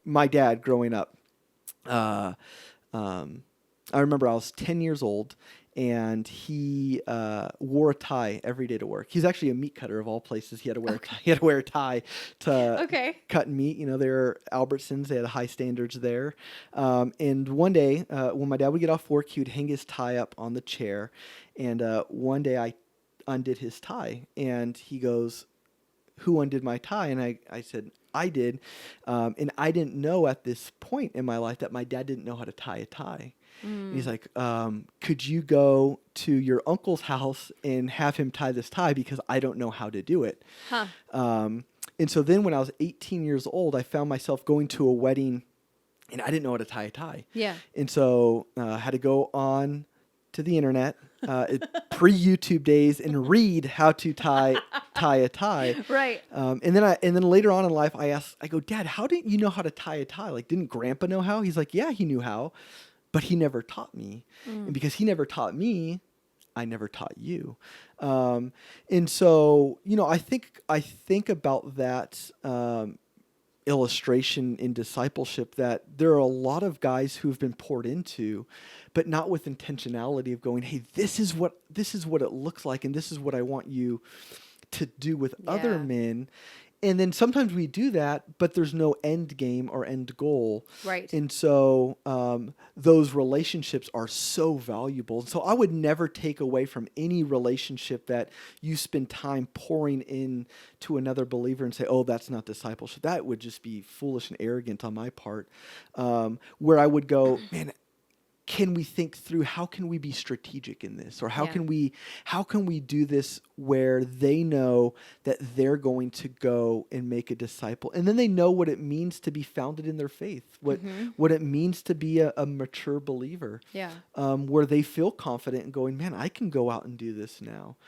my dad growing up, uh, I remember I was 10 years old, and he wore a tie every day to work. He's actually a meat cutter of all places. He had to wear a tie. He had to wear a tie to Okay. cut meat. You know, they're Albertsons. They had high standards there. And one day, when my dad would get off work, he would hang his tie up on the chair. And one day, I undid his tie, and he goes, "Who undid my tie?" And I said, "I did." And I didn't know at this point in my life that my dad didn't know how to tie a tie. And he's like, "Could you go to your uncle's house and have him tie this tie, because I don't know how to do it." Huh. And so then when I was 18 years old, I found myself going to a wedding, and I didn't know how to tie a tie. Yeah. And so I had to go on to the internet, pre-YouTube days, and read how to tie a tie. Right. And then later on in life, I go, "Dad, how didn't you know how to tie a tie? Like, didn't Grandpa know how?" He's like, "Yeah, he knew how, but he never taught me. And because he never taught me, I never taught you." And so, I think about that illustration in discipleship, that there are a lot of guys who have been poured into, but not with intentionality of going, "Hey, this is what it looks like, and this is what I want you to do with other Yeah. men." And then sometimes we do that, but there's no end game or end goal. Right. And so those relationships are so valuable. And so I would never take away from any relationship that you spend time pouring in to another believer and say, "Oh, that's not discipleship." That would just be foolish and arrogant on my part. Where I would go, "Man, can we think through how can we be strategic in this, or how Yeah. can we do this where they know that they're going to go and make a disciple, and then they know what it means to be founded in their faith, what it means to be a mature believer." Yeah. Where they feel confident in going, "Man, I can go out and do this now."